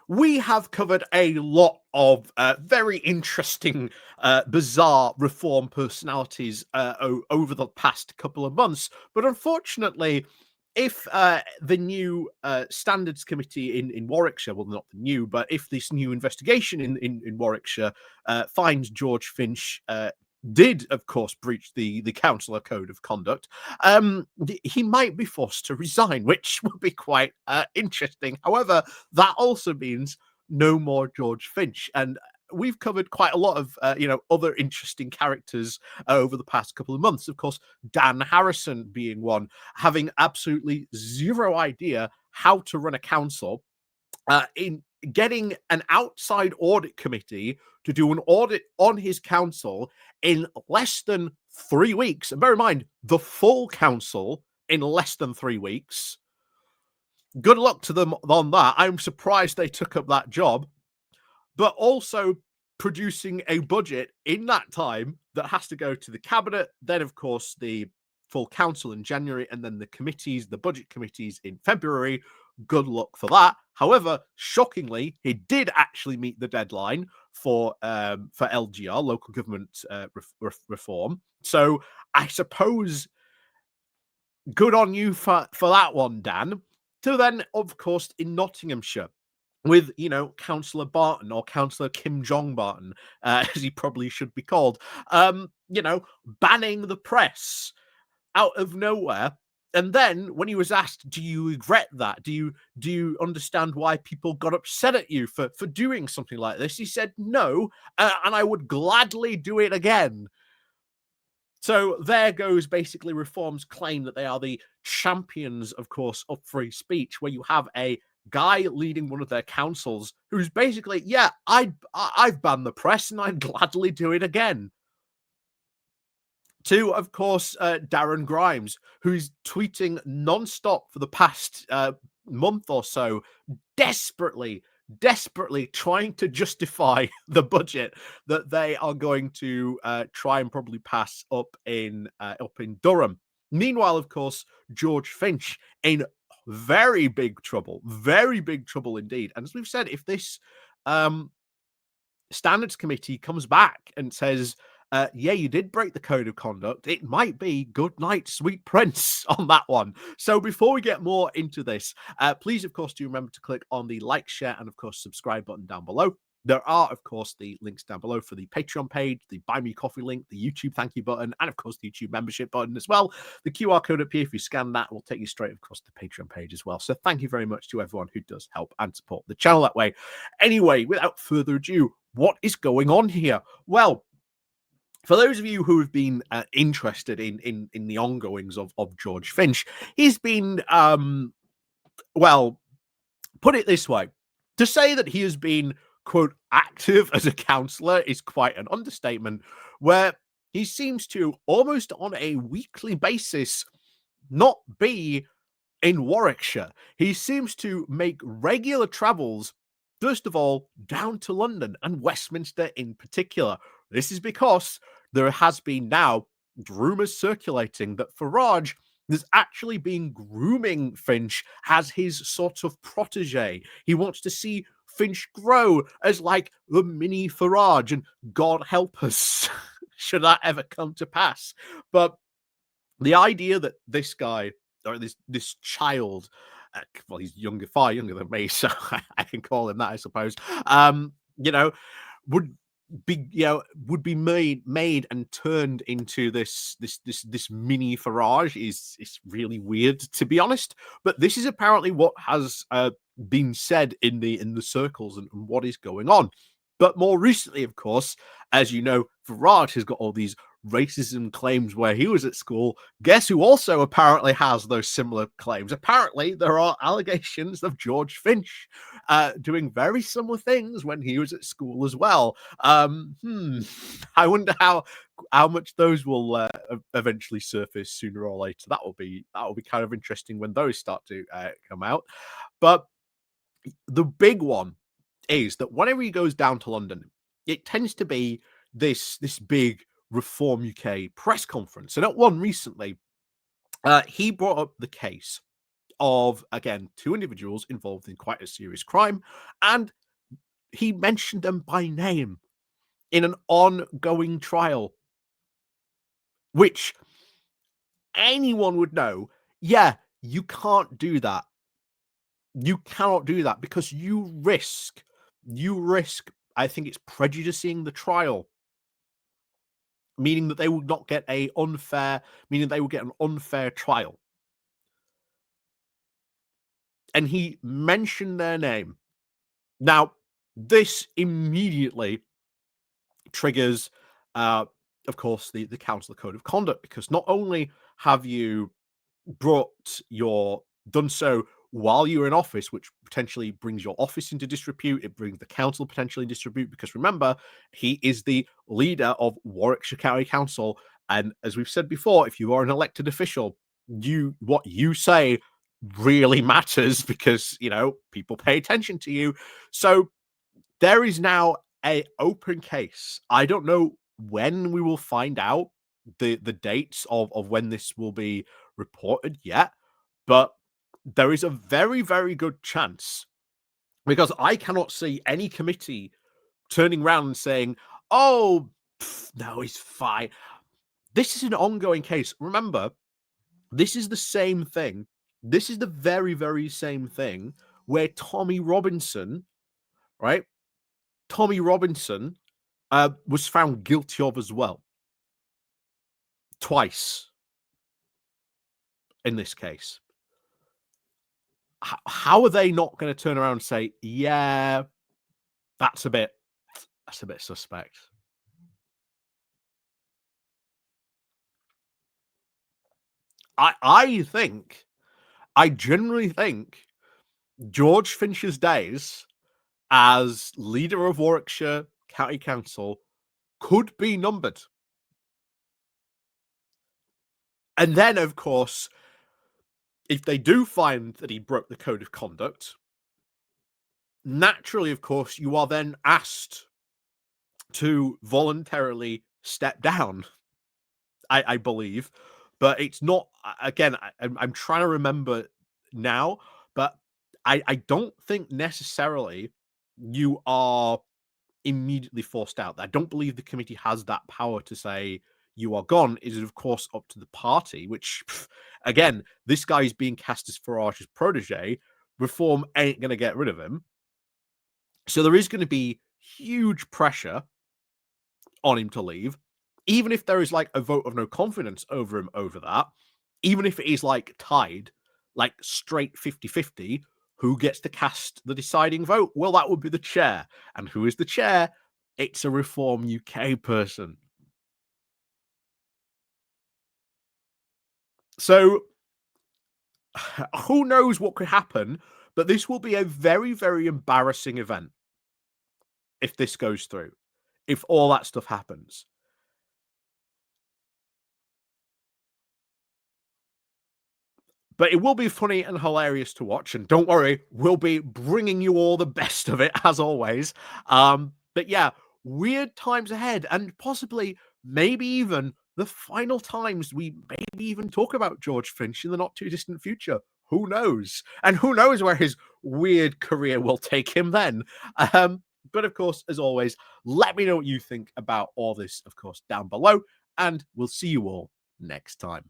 we have covered a lot of very interesting, bizarre reform personalities over the past couple of months. But unfortunately, if the new standards committee in Warwickshire, well, not the new, but if this new investigation in Warwickshire finds George Finch did, of course, breach the councillor code of conduct, he might be forced to resign, which would be quite interesting. However, that also means no more George Finch. And we've covered quite a lot of, other interesting characters over the past couple of months. Of course, Dan Harrison being one, having absolutely zero idea how to run a council, in getting an outside audit committee to do an audit on his council in less than 3 weeks. And bear in mind, the full council in less than 3 weeks. Good luck to them on that. I'm surprised they took up that job. But also producing a budget in that time that has to go to the cabinet, then, of course, the full council in January, and then the committees, the budget committees in February. Good luck for that. However, shockingly, he did actually meet the deadline for LGR, local government reform. So I suppose good on you for that one, Dan. So then, of course, in Nottinghamshire, with, Councillor Barton, or Councillor Kim Jong Barton, as he probably should be called, banning the press out of nowhere. And then when he was asked, do you regret that? Do you understand why people got upset at you for doing something like this? He said, no, and I would gladly do it again. So there goes basically Reform's claim that they are the champions, of course, of free speech, where you have a guy leading one of their councils who's basically, yeah, I've banned the press and I'd gladly do it again. To, of course, Darren Grimes, who's tweeting nonstop for the past month or so, desperately trying to justify the budget that they are going to try and probably pass up in Durham. Meanwhile, of course, George Finch in very big trouble indeed. And as we've said, if this standards committee comes back and says, yeah, you did break the code of conduct, it might be good night, sweet prince on that one. So before we get more into this, please, of course, do remember to click on the like, share, and, of course, subscribe button down below. There are, of course, the links down below for the Patreon page, the Buy Me Coffee link, the YouTube thank you button, and, of course, the YouTube membership button as well. The QR code up here, if you scan that, will take you straight, of course, to the Patreon page as well. So thank you very much to everyone who does help and support the channel that way. Anyway, without further ado, what is going on here? Well, for those of you who have been interested in the ongoings of George Finch, he's been, well, put it this way, to say that he has been, quote, active as a councillor is quite an understatement, where he seems to, almost on a weekly basis, not be in Warwickshire. He seems to make regular travels, first of all, down to London and Westminster in particular. This is because there has been now rumours circulating that Farage has actually been grooming Finch as his sort of protege. He wants to see Finch grow as like the mini Farage, and God help us should that ever come to pass. But the idea that this guy, or this child, well, he's far younger than me, so I can call him that, I suppose, would be made and turned into this mini Farage is really weird, to be honest. But this is apparently what has been said in the circles and what is going on. But more recently, of course, as you know, Farage has got all these racism claims where he was at school. Guess who also apparently has those similar claims? Apparently, there are allegations of George Finch doing very similar things when he was at school as well. I wonder how much those will eventually surface sooner or later. That will be kind of interesting when those start to come out. But the big one is that whenever he goes down to London, it tends to be this big Reform UK press conference. And at one recently, he brought up the case of, again, two individuals involved in quite a serious crime, and he mentioned them by name in an ongoing trial, which anyone would know, yeah, you can't do that. You cannot do that because you risk, I think it's prejudicing the trial, meaning that they will not get meaning they will get an unfair trial. And he mentioned their name. Now, this immediately triggers, uh, of course, the council code of conduct, because not only have you done so while you're in office, which potentially brings your office into disrepute, it brings the council potentially in disrepute, because remember, he is the leader of Warwickshire County Council, and as we've said before, if you are an elected official, what you say really matters, because people pay attention to you. So there is now a open case. I don't know when we will find out the dates of when this will be reported yet, but there is a very, very good chance, because I cannot see any committee turning around and saying, "Oh, no, he's fine." This is an ongoing case. Remember, this is the same thing. This is the very, very same thing where Tommy Robinson, right? Tommy Robinson was found guilty of as well, twice in this case. How are they not going to turn around and say, "Yeah, that's a bit suspect"? I generally think George Finch's days as leader of Warwickshire County Council could be numbered. And then, of course, if they do find that he broke the code of conduct, naturally, of course, you are then asked to voluntarily step down, I believe. But it's not, again, I'm trying to remember now, but I don't think necessarily you are immediately forced out. I don't believe the committee has that power to say you are gone. It is, of course, up to the party, which, again, this guy is being cast as Farage's protege. Reform ain't going to get rid of him. So there is going to be huge pressure on him to leave, even if there is like a vote of no confidence over him over that, even if it is like tied, like straight 50-50, who gets to cast the deciding vote? Well, that would be the chair. And who is the chair? It's a Reform UK person. So who knows what could happen, but this will be a very, very embarrassing event if this goes through, if all that stuff happens. But it will be funny and hilarious to watch, and don't worry, we'll be bringing you all the best of it as always. But yeah, weird times ahead, and possibly, maybe even the final times we maybe even talk about George Finch in the not too distant future. Who knows? And who knows where his weird career will take him then? But of course, as always, let me know what you think about all this, of course, down below, and we'll see you all next time.